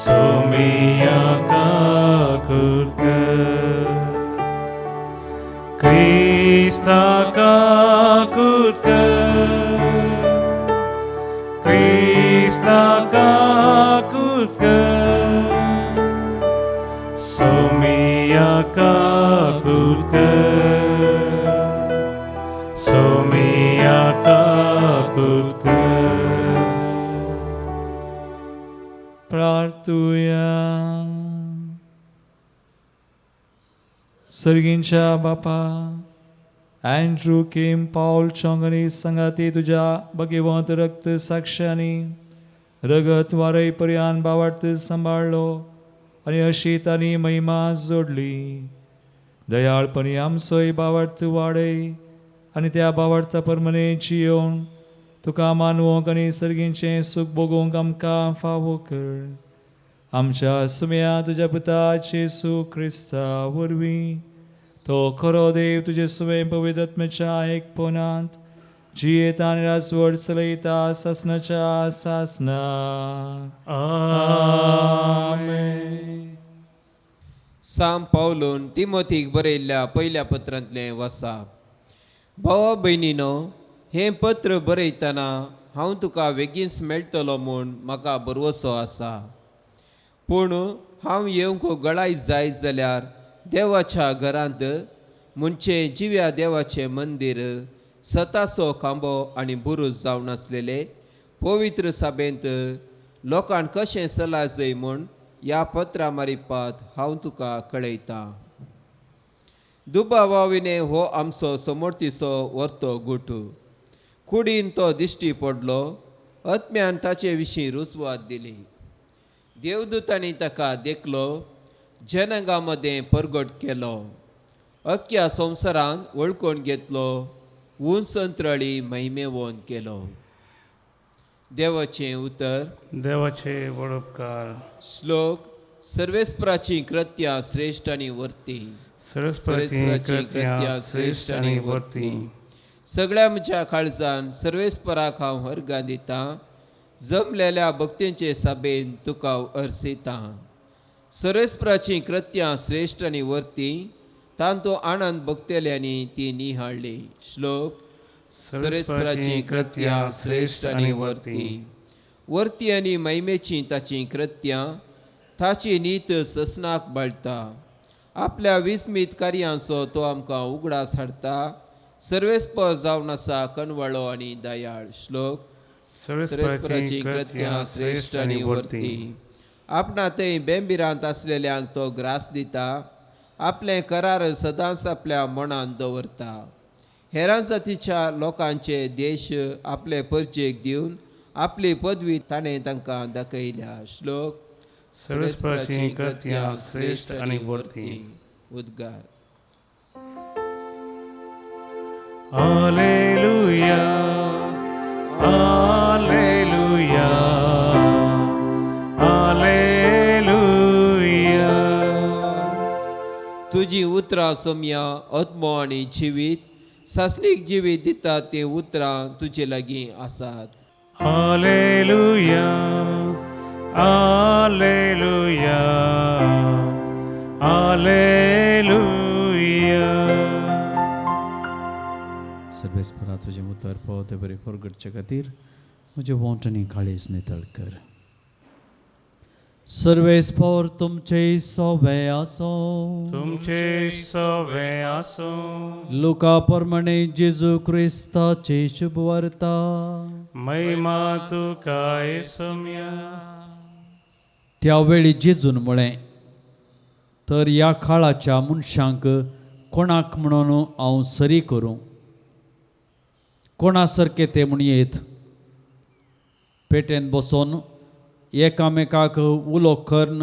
सोमिया काकुळट कर, क्रिस्ता काकुळट कर, क्रिस्ता काकुळट कर. Somiaka Kutkar, Somiaka Kutkar. प्रार्थूया. सर्गींच्या बापा अँड्रू केम पाऊल चोंगणी संगाती तुझ्या भगवंत रक्त साक्षांनी रगत वारय पर्यान बावार्थ सांबाळलो आणि अशी तांणी महिमा जोडली. दयाळपणी आमचोय बावार्थ वाडय आणि त्या बावार्था प्रमाणे जियोन तुका मानवंक आनी सर्गींचे सूख भोगूंक आमकां फावो कर. आमच्या सुम्या तुज्या पुता जेसू क्रिस्ता वरवीं तो खरो देव तुजे सुवे पवित्र आत्म्याच्या एकपणांत जियेता आनी राजवट चलयता सासनाच्या सासना. आमेन. साम पावलोन तिमोथीक बरयल्ल्या पयल्या पत्रांतलें वसा. भावा भयणीनो, हें पत्र बरयतना हांव तुका बेगीन मेळटलो म्हूण म्हाका भरवसो आसा. पूण हांव येवंक गळायत जायत जाल्यार देवाच्या घरांत मुनचे जिव्या देवाचें मंदीर सताचो खांबो आनी बुरूज जावन आसलेले पवित्र सभेंत लोकांक कशें चलाजय म्हूण ह्या पत्रा मारिपात हांव तुका कळयतां. दुबावाविने हो आमचो समोर्तीचो व्हरतो गुट. कुडीन तो दिश्टी पडलो. आत्म्यान ताचे विशीं रुजवात दिली. देवदूतांनी ताका देखलो, जनांगा मदें परगट केलो, अख्ख्या संवसारान वळखून घेतलो, उंचंतरळी महिमेवोन केलो. देवाचें उतर. देवाचे वडोपकार. श्लोक. सर्वेस्पराची कृत्यां श्रेष्ठ आनी वर्ती. सर्वेस्पराची कृत्यां श्रेष्ठ आनी वर्ती. सगळ्या म्हज्या काळजान सर्वेस्पराक हांव अर्गां दितां. जमलेल्या भक्तींचे सभेन तुका अर्सितां. सर्वेस्पराची कृत्यां श्रेष्ठ आनी वर्ती. तांतो आनंद भक्तेल्यांनी ती निहाळ्ळी. श्लोक. सर्वेस्पराची कृत्यां श्रेष्ठ आनी वर्ती. वर्ती आनी महिमेची ताची कृत्यां ताची नीत ससनाक बाळटा. आपल्या विस्मीत कार्यांचो तो आमकां उगडास हाडटा. सर्वेस्पर जावन आसा कनवळो आनी दयाळ. श्लोक. सर्वेस्पराची कृत्यां श्रेष्ठ आनी वर्ती. आपणा थंय बेंबिरांत आसलेल्यांक तो ग्रास दिता. आपले करार सदांच आपल्या मनांत दवरता. हेरां जातीच्या लोकांचे देश आपले परजेक दिवन आपली पदवी ताणें तांकां दाखयल्या. श्लोक. सर्वेस्पराची कृत्यां श्रेष्ठ आनी वर्ती. उद्गार. Alleluia, Alleluia, Alleluia. तुजी उतरां सोम्या आत्मो आनी जिवीत सासलीक जिवीत दिता ते उतरां तुजे लागीं आसात. Alleluia, Alleluia, Alleluia. सर्वेस्परा तुझे उतर पावते बरे परगटचे खातीर म्हजे वोंटणी काळीज नितळ कर. सर्वेस्पर तुमचे सोबे आसो. तुमचे सवे आसो. लोका प्रमाणे जेजू क्रिस्ताची शुभ वार्ता. महिमा तुका येसुम्या. त्यावेळी जेजून म्हळें, तर ह्या काळाच्या मनशांक कोणाक म्हणून हांव सरी करूं? कोणा सारके ते म्हणयेत. पेटेन बसोन एकामेकाक उलो करन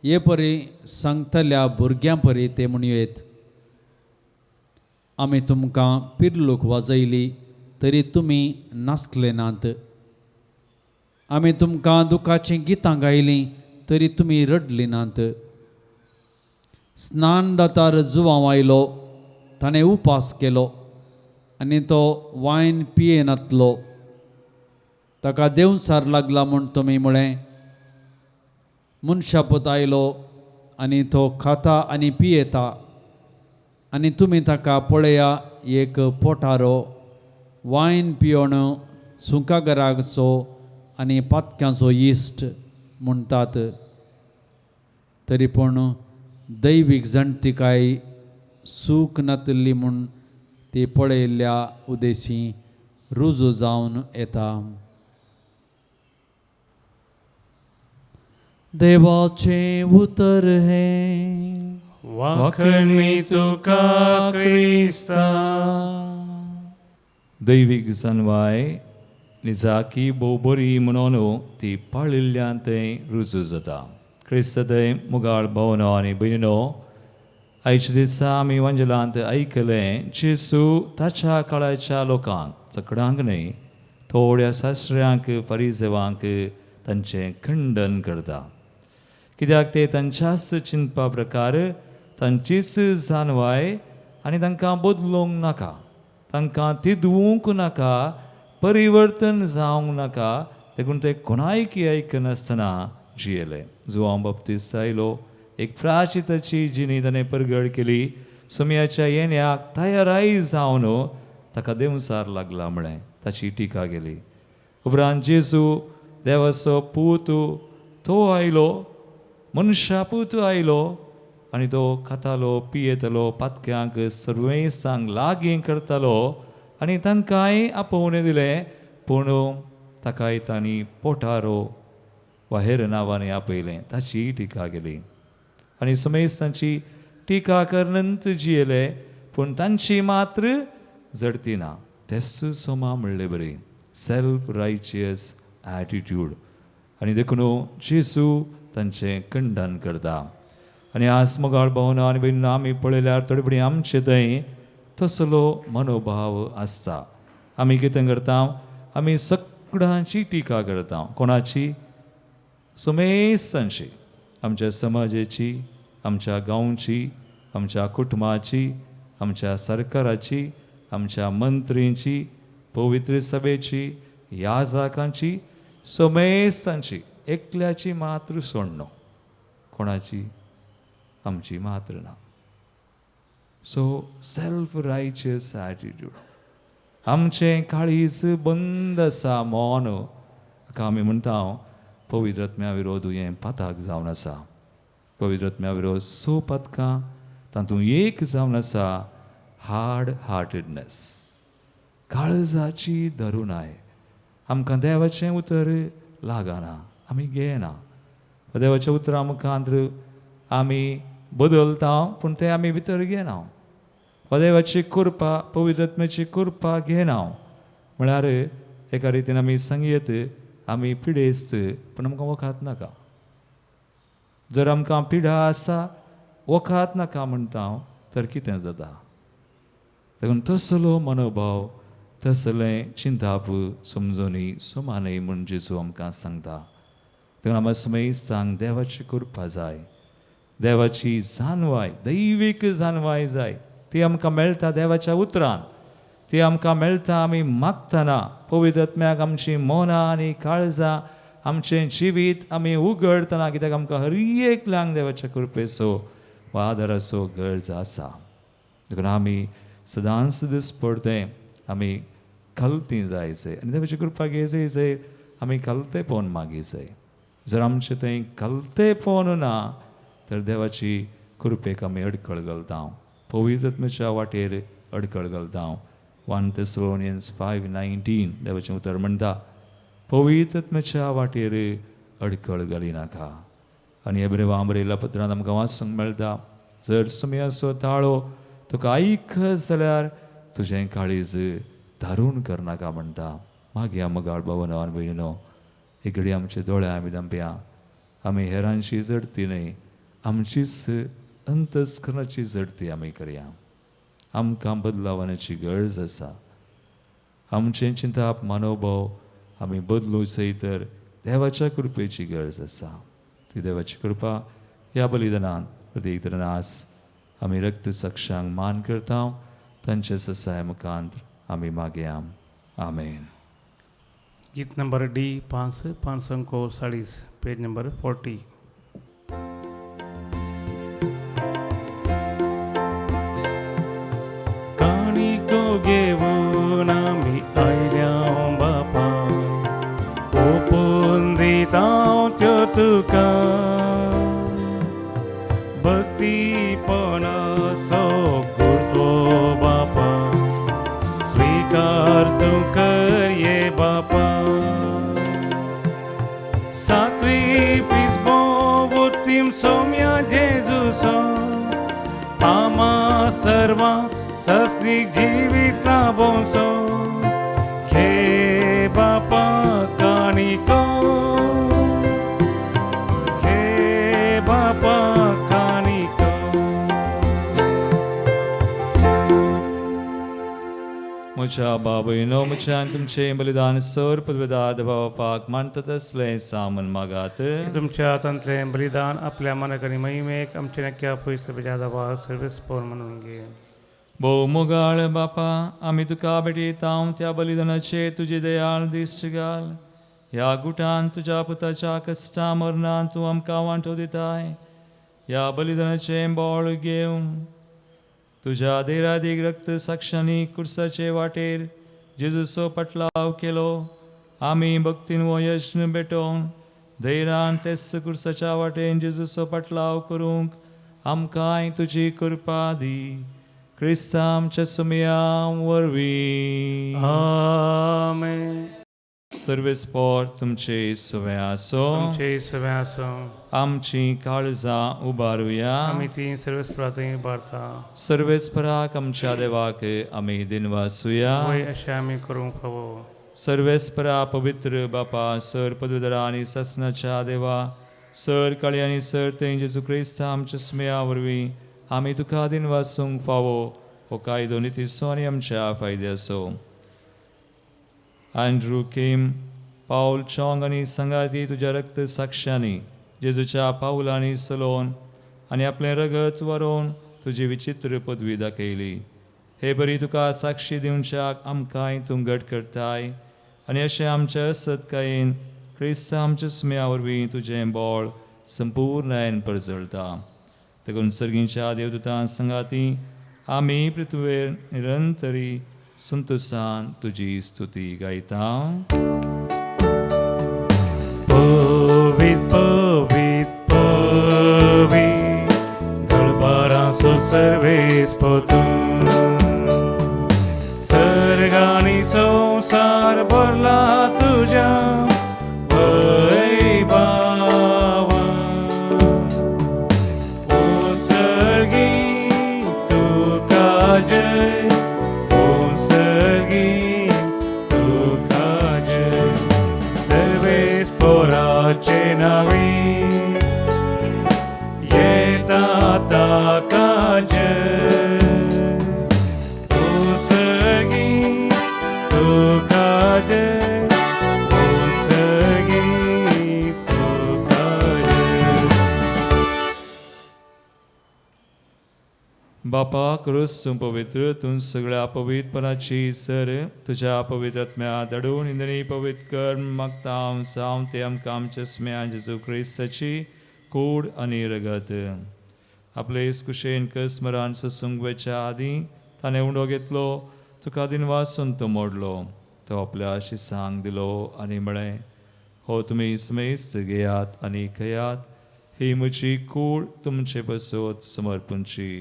हे परी सांगतल्या भुरग्यां परी ते म्हणयेत. आमी तुमकां पिरलूक वाजयली तरी तुमी नाचले नात. आमी तुमकां दुखाचीं गितां गायलीं तरी तुमी रडली नात. स्नान दातार जुवांव आयलो, ताणें उपास केलो आनी तो वायन पियेनातलो. ताका देंवसार लागला म्हूण तुमी म्हळें. मनशापूत आयलो आनी तो खाता आनी पियेता आनी तुमी ताका पळया एक पोटारो वायन पियोन सुकागराचो आनी पातक्यांचो इश्ट म्हणटात. तरी पूण दैवीक जाणटिकाय सूख नातिल्ली म्हूण ती पळयल्ल्या उद्देशी रुजू जावन येता. देवाचें उतर हें वाखणी तुका क्रिस्ता. दैवीक जानवाय निजाकी भोव बरी म्हणून ती पाळिल्ल्यान तें रुजू जाता. क्रिस्त थंय मुगाळ भावनो आनी भयणीनो, आयच्या दिसा आमी वंजलांत ऐकलें जेजू ताच्या काळाच्या लोकांक चकडांक न्हय, थोड्या शास्त्र्यांक फरिसेवांक तांचें खंडन करता. कित्याक ते तांच्याच चिंतपा प्रकार तांचीच जानवाय आनी तांकां बदलूंक नाका, तांकां तिदवूंक नाका, परिवर्तन जावंक नाका. देखून ते कोणायकी आयकनासतना जियेले. जुआंव बाप्तिस्त आयलो, एक प्राचिताची जिणी ताणें परगड केली. सुमयाच्या येण्याक तयाराय जावन ताका देंवसार लागला म्हळें ताची टिका केली. उपरांत जेजू देवाचो पूत तो आयलो, मनशा पूत आयलो आनी तो खातालो, पियेतालो, पातक्यांक सर्वेसांक लागीं करतालो आनी तांकांय आपोवणें दिलें. पूण ताकाय तांणी पोटारो वा हेर नांवांनी आपयलें ताची टिका केली. आनी समेस्तांची टिका करनंत जियेले, पूण तांची मात्र जडती ना. तेच सोमा म्हणलें बरें, सेल्फ रायचियस एटिट्यूड. आनी देखून जेजू तांचें खंडन करता. आनी आज मोगाळ भावना आनी भयण आमी पळयल्यार थोडे बडी आमचे थंय तसलो मनोभाव आसता. आमी कितें करता, आमी सगळ्यांची टिका करता. कोणाची? समेस्तांची, आमच्या समाजाची, आमच्या गांवची, आमच्या कुटुंबाची, आमच्या सरकाराची, आमच्या मंत्रींची, पवित्र सभेची, याजकांची, समेस्तांची. एकल्याची मात्र सोडणो. कोणाची? आमची मात्र ना. So self righteous attitude. आमचें काळीज बंद आसा, मौन. हाका आमी म्हणटा पवित्र आत्म्या विरोध हें पाताक जावन आसा. पवित्र आत्म्या विरोध 6 पथकां, तातूंत एक जावन आसा हार्ड हार्टेडनेस, काळजाची धरुणाय. आमकां देवाचें उतर लागना, आमी घेयना. देवाचें उतरां मुखांत आमी बदलता, पूण तें आमी भितर घेयना. देवाची कृपा, पवित्र आत्म्याची कृपा घेयना. म्हळ्यार एका रितीन आमी सांगयत, आमी पिडेस्त, पूण आमकां वखात नाका. जर आमकां पिडा आसा, वखात नाका म्हणटा, तर कितें जाता? देखून तसलो मनोभाव, तसलें चिंताप समजोनी सोमानय म्हूण जेजू आमकां सांगता. देखून आमकां समेस्तांक देवाची कृपा जाय, देवाची जानवाय, दैवीक जानवाय जाय. ती आमकां मेळटा देवाच्या उतरान, ती आमकां मेळटा आमी मागतना. पवित्र आत्म्याक आमची मोना आनी काळजां, आमचें जिवीत आमी उगडतना, कित्याक आमकां हर एकल्यांक देवाच्या कृपेचो वा आदाराचो गरज आसा. देखून आमी सदांच दिसपडटें आमी कलती जायचे आनी देवाची कृपा घेयचे जाय. आमी कलतेपण मागी जाय. जर आमचें थंय कलतेपण ना, तर देवाची कृपेक आमी अडखळ घालता, पवित्र आत्म्याच्या वाटेर अडखळ घालता. 1 Thessalonians 5:19 देवाचें उतर म्हणटा, पवित्र आत्म्याच्या वाटेर अडखळ घाली नाका. आनी हेब्रेवांक बरयल्ल्या पत्रांत आमकां वाचूंक मेळटा, जर सुमयाचो ताळो तुका आयकत जाल्यार तुजें काळीज धारून करनाका म्हणटा. मागया मोगाळ भावनान भयणीनो, एक घडी आमचे दोळे आमी धांपया. आमी हेरांची जडती न्हय, आमचीच अंतस्करणाची जडती आमी करया. आमकां बदलावनाची गरज आसा. आमचें चिंताप मनोभाव आमी बदलूंक जाय, तर देवाच्या कृपेची गरज आसा. ती देवाची कृपा ह्या बलिदानान प्रत्येक तरेन आज आमी रक्त साक्षांक मान करता. तांचे ससाय मुखांत आमी मागया. आमेन. गीत नंबर D 540, पेज नंबर 40. काणिको घेवन आमी आयल्या बापा, ओपून दिता त्यो तुका. भक्तीपण सोगुरतो बापा स्वीकार तू कर ये बापा sacrifice votim somia Jezuso ama सर्वा सस्तिक जीविता बोंसो खे बापा कानिको खे बापा कानिको मुझा बाबूनो मुझा तुमचे बलिदान सौर पदविदाद पाक म्हणतात असले सामन मागात तुमच्या हातांतले बलिदान आपल्या मनाकरी महिमेक आमचे नक्की पयस बेजादा वा सर्विस पोर म्हणून घे भोव मोगाळ बापा आम्ही तुका भेटयतां त्या बलिदानाचे तुझे दयाळ दिश्ट घाल ह्या गुटान तुझ्या पुताच्या कष्टा मरणान तूं आमकां वांटो दिताय ह्या बलिदानाचे बोळ घेवन तुझ्या देरादीक रक्त साक्षांनी कुर्साचे वाटेर जेजूचो पटलाव केलो आमी भक्तीन वो यज्ञ भेटोवन धैर्यान तेच कुर्साच्या वाटेन जेजूचो पटलाव करूंक आमकांय तुजी कृपा दी क्रिस्ता आमच्या सुमयां वरवीं आमेन सर्वेस्पोर तुमचे सुवे आसो तुमचे सगळे आसो आमची काळजां उबारुया आमी ती सर्विस प्रार्थना भारता सर्वेस्पराक आमच्या देवाक आमी दिनवासुया होय अशें आमी करूंक फावो सर्वेस्परा पवित्र बापा सर पदवीधरा आनी ससनाच्या देवा सर काळी आनी सर ते जेजू क्रिस्ता आमच्या सुमया वरवीं आमी तुका दिनवासूंक फावो हो कायदो नितीसो आनी आमच्या फायद्याचो अँड्रू किम पाऊल चॉंग आनी संगाती तुज्या रक्त साक्षांनी जेजूच्या पावलांनी चलोवन आनी आपलें रगत व्हरोवन तुजी विचित्र पदवी दाखयली हे बरी तुका साक्षी दिवच्याक आमकांय तूं घट करताय आनी अशें आमच्या सत्कायेन क्रिस्ता आमच्या सुमया वरवीं तुजें बोळ संपूर्णायेन परजळटा देखून सर्गीच्या देवदूतां संगाती आमी पृथ्वीर निरंतरी संतोषान तुजी स्तुती गायता पवित पवित पवित दरबारांचो सर्वेस पोतून सर्गांनी संसार भरला तुज्या बापा क्रूस तूं पवित्र तूं सगळ्या पवित्रपणाची सर तुझ्या पवित्र आत्म्या दडून इंदनी पवित्र कर मागता हांव सावन ते आमकां आमच्या स्मेया जेजू क्रिस्ताची कूड आनी रगत आपले कुशेन कसमरान ससूंक वेच्या आदीं ताणें उंडो घेतलो तुका दिनवासून तो मोडलो तो आपल्या शिसांक दिलो आनी म्हळें हो तुमी स्मेस्त घेयात आनी खयात ही म्हजी कूड तुमचे बसोत समर्पणची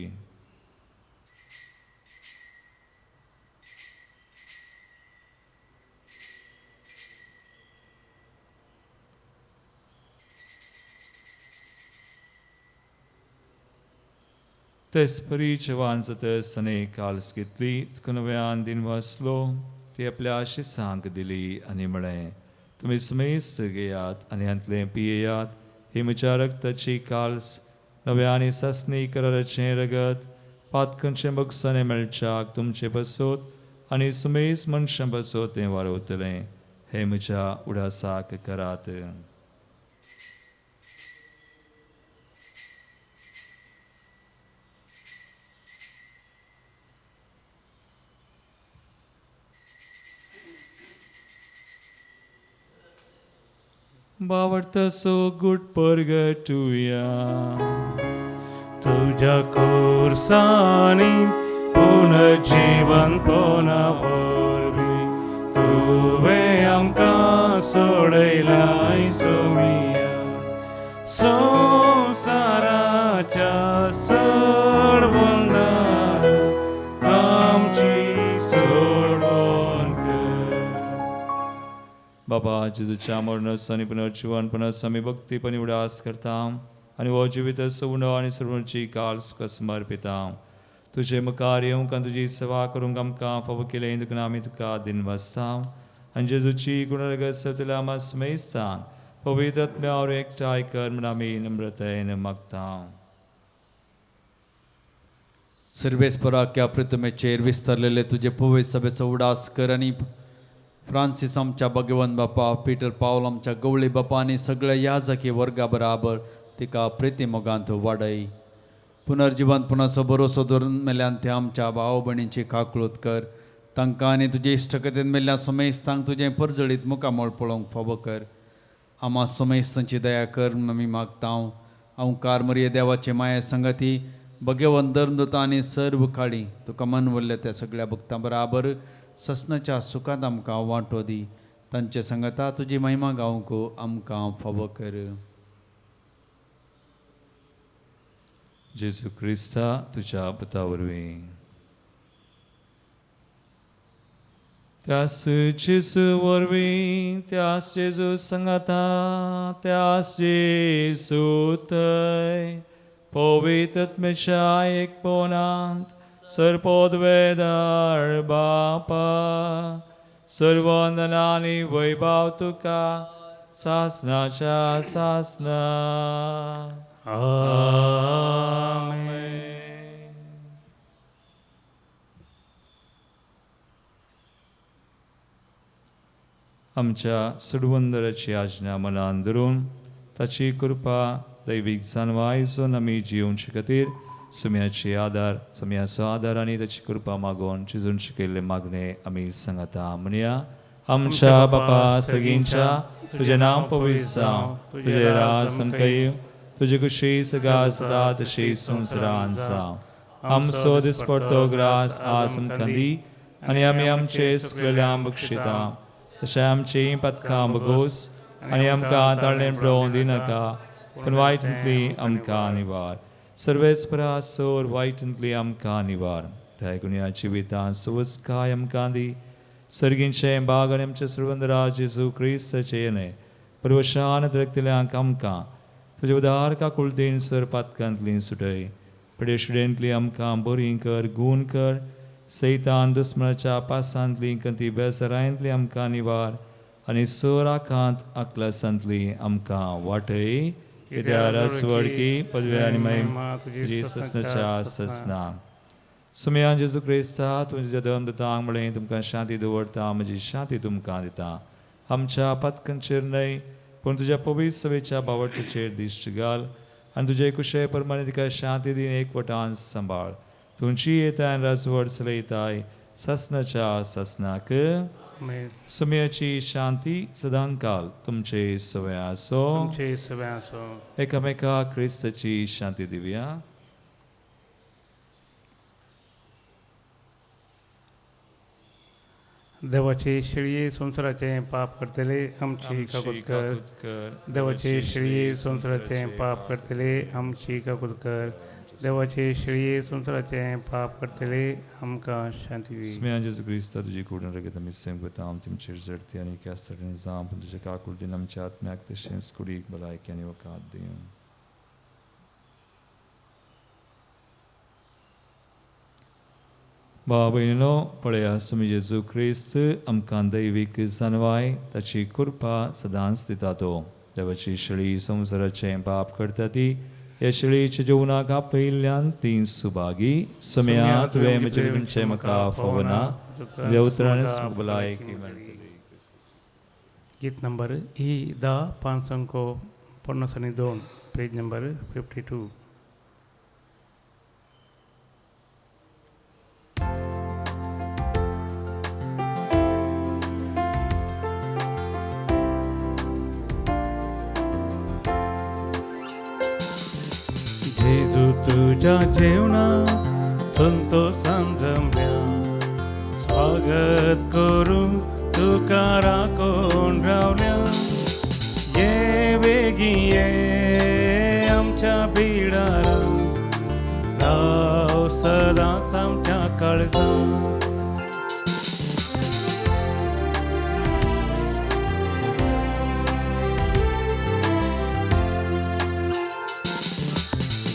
तेच परीचे वांजतस अनेक काल्स घेतली तुका नव्यान दिन वाचलो ती आपल्या शिसांक दिली आनी म्हळें तुमी समेस्त घेयात आनी हांतलें पियेयात ही म्हज्या रक्ताची काल्स नव्या आनी ससनी कराराचें रगत पातकांचें बगसाणें मेळच्याक तुमचे बसोत आनी समेस्त मनशां बसोत तें वाडवतलें हे म्हज्या उडासाक करात बावडतसो गुट परगटुया तुझ्या कोर्सानी पुनर्जीवन पोना वरवीं तुवें आमकां सोडयलाय सोमिया संवसारा देवाच्या सोडवणार आमची सोडवण कर. बाबा जेजूच्या मरणास आणि पुनर्जीवनपणास आम्ही भक्तीपणी उडास करता आणि हो जिवीत सवण आणि सर्वांची काल सुख समर्पिता. तुझे मुखार येवंक आनी तुजी सेवा करूंक आमकां फावो केलें देखून आमी तुका दिनवासता आनी जेजूची गुणरगत सतल्या आम्हा स्मयस्तान पवित्र आत्म्यावर एकठांय कर म्हण आमी नम्रतेन मागता. सर्वेस्पराक्या प्रतिमेचेर विस्तारलेले तुझे पवित्र सभेचो उडास कर आणि फ्रांसीस आमच्या भगवंत बापा, पीटर पावल आमच्या गवळी बापा आणि सगळ्या याजकी वर्गा बराबर तिका प्रिती मोगांत वाडय. पुनर्जीवन पुनसो भरोसो धरून मेल्यान ते आमच्या भाव भयणींची काकळूत कर. तांकां आनी तुजे इश्टकथेन मेल्ल्या सोमेस्तांक तुजें परजळीत मुखामोळ पळोवंक फावो कर. आम्हा सोमेस्तांची दया कर आमी मागता. अवकार मरिये देवाचे माये संगती भगवंत धर्मदूता आनी सर्व काळी तुका मनवल्ल्या त्या सगळ्या भक्तां बराबर ससनाच्या सुखांत आमकां वांटो दी. तांचे संगता तुजी महिमा गावंक आमकां फावो कर. जेजू क्रिस्ता तुझ्या पुता वरवीं त्यास जेजू वरवीं त्यास जेजू संगता त्यास जेजू थंय पवित्र आत्म्याच्या एकपणांत सर्पोद्वेदार बापा सर्व वंदनांनी वैभव तुका सासनाच्या सासना. आमेन. आमच्या सुडवंदराची आज्ञा मनान धरून ताची कृपा दैवीक जाणवायसून आमी जिवंचे खातीर सुम्याचो आदार आनी ताची कृपा मागोवन चिजून शिकयल्ले मागणे आमी सांगता. म्हणया आमच्या बापा सगळींच्या तुजें नांव पवित्र जावं, तुजें राज समकय, तुजी कुशी सगा सदा तशी संवसारांत जावं. आमचो दिसपडटो ग्रास आज आमकां दी आनी आमी आमचे सुकलेल्यांक बक्षिता तशें आमची पथकां बगोस आनी आमकां ताळ्ळें पळोवंक दिनाका पूण वायटांतली आमकां निवार. सर्वेस्परा सोर वायटांतली आमकां निवार. त्या गुन्या जिवितांत सुवस्काय आमकां दी. सर्गींचे बाग आनी आमचे सुरवंदरा जेजू क्रिस्ताचे येणे परवशान रक्तल्यांक आमकां तुजे उदार काकुळतेन सर पातकांतली सुटय. पडेशडेंतली आमकां बरी कर, गूण कर. सैतान दुस्मनाच्या पासांतली कंती बेसरायंतली आमकां निवार आनी सोराकांत आकलासांतली आमकां वाटय. कित्याक रसवडकी पदव्या आनी महिमा तुजी ससनाच्या ससना. सुमया जेजू क्रिस्ता तुझ्या धर्मदूतांक म्हळें तुमकां शांती दवरता, म्हजी शांती तुमकां दिता. आमच्या पथकांचेर न्हय पूण तुज्या पवित्र सभेच्या बावटाचेर दिश्ट घाल आनी तुजे कुशे प्रमाणे तिका शांती दिन एकवटान सांबाळ. तुमची येताय राजवड चलयताय ससनाच्या ससनाक. आमेन. सुमयाची शांती सदांकाल तुमचे सवय आसो. तुमचे सगळे आसो. एकामेका क्रिस्ताची शांती दिवया. देवाचे शिळये संसाराचे पाप करतले आमची काकूत कर. देवाचे शिळये संसाराचे पाप करतले आमची काकूत कर. देवाचे शिळये संसाराचे पाप करतले आमकां शांती दी. स्मेह जेजू क्रिस्ता तुजी कूडून रगत आमी सेम करता. तुमचेर जडती आनी केस्ताडीन जावं पूण तुजे काकूळ दिन आमच्या आत्म्याक तशेंच कुडीक भलायकी आनी वकात दिवं. भाव भयणीनो पळया सुमी जेजू क्रिस्त आमकां दैवीक जाणवाय ताची कृपा सदांच दिता. तो देवाची शिळी संवसाराचे पाप करता ती ह्या शिळेच्या जेवणाक आपयल्ल्यान ती सुभागी. सुम्या तुवें म्हजे तुमचे म्हाका फोवना देवत्रानच भलायकी मेळटली. गीत नंबर E10-552 पेज नंबर 52. जेजू तुझ्या जेवणात संतोषान जमल्या स्वागत करून तुका राखून रावल्या. ये बेगी ये आमच्या बिडाला राव सदांच आमच्या काळजात.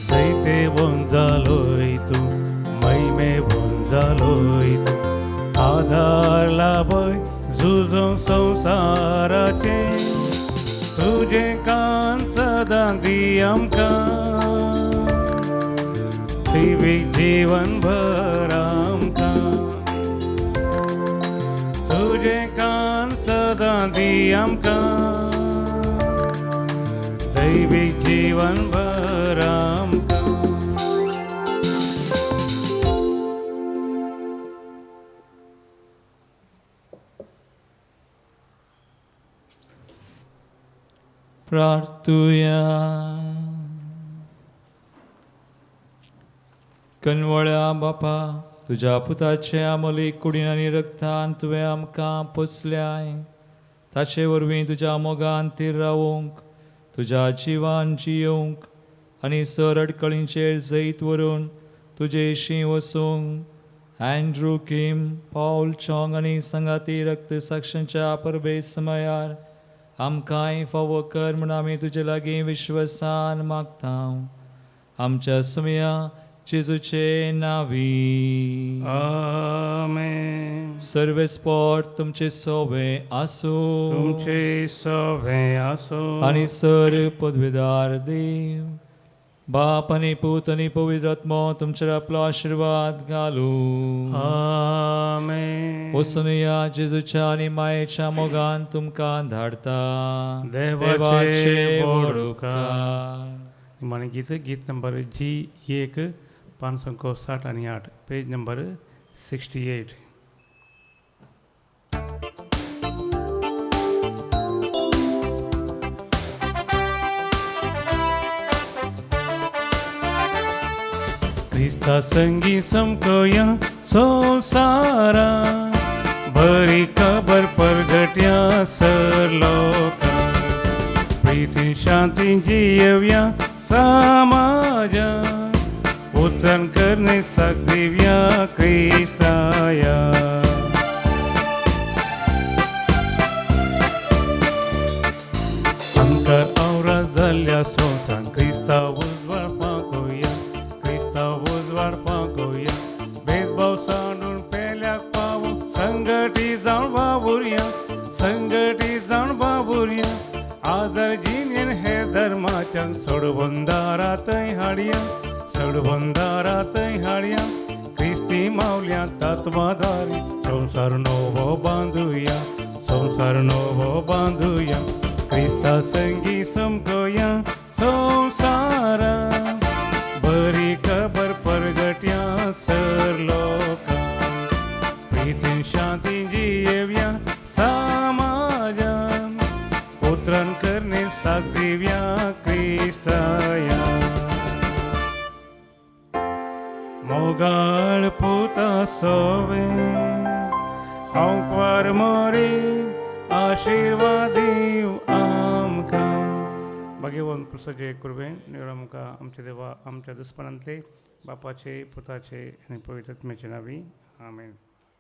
जैते वन जालोय तू मैमे वन जालोय तू आधार लाभय झुजों संसाराचे तुझे कान सदां दी आमकां दैवीक जीवन भर आमकां तुझे कान सदां दी आमकां दैवीक जीवन भर आमकां. प्रार्थुया. कनवळ्या बापा, तुझ्या पुताचे आमोलीक कुडीन आनी रक्तान तुवें आमकां पोसल्याय. ताचे वरवीं तुज्या मोगान तीर रावूंक, तुज्या जिवान जियोंक आनी सर अडकळींचेर जैत व्हरून तुजे शी वसूंक अँड्रू किम, पॉल चॉंग आनी संगाती रक्त साक्षांच्या परबेस समयार आमकांय फावो कर म्हूण आमी तुजे लागीं विश्वासान मागता. आमच्या सुमया जेजूचे नावी. आमेन. सर्वेस्पोट तुमचे सोवे आसूं. तुमचे सवे आसो आनी सर पदवीदार देव बाप आनी पूत आनी पवित्र आत्मो तुमचेर आपलो आशिर्वाद घालूं. आमेन. वचून या जेजूच्या आनी मायेच्या मोगान तुमकां धाडता. देवाचे वडुकार. वडुकार. माने गीत नंबर G1 560 आणि 8 पेज नंबर 68. क्रिस्ता संगी समकोया संसारा बरी खबर परगट्या सर लोका प्रीती शांती जियव्या समाजा उतरण करणे साक्षीव्या क्रिस्ताया. अंकार आवरा जाल्ल्या संवसार क्रिस्ता उजवाड पाकोया क्रिस्ता उजवाड पाकोया भेदभाव सांडून पेल्याक पावूं संगटी जावन बाबुरया संगटी जावन बाबुरया आजार जिणेन हे धर्माच्यान सोडबंदारांतय हाडया सोडबंदारांतय हाडया क्रिस्ती मावल्या तत्वाधारी संसार नवो बांदुया संसार नवो बांदुया क्रिस्ता संगी समकोया संसारा बरी खबर परगट्या सर लोका प्रीतीन शांती जियेव्या समाजान उतरण करणे साक्षीव्या क्रिस्ताया. मोगाळ पुता सोवे हांव मोरी आशीर्वाद दिव आमकां. भगवान कृष्णाचे कृपेन निवड आमकां आमचे देवा आमच्या दुस्पणांतले बापाचे पुताचे आनी पवित्र आत्म्याचे नावी. आमेन.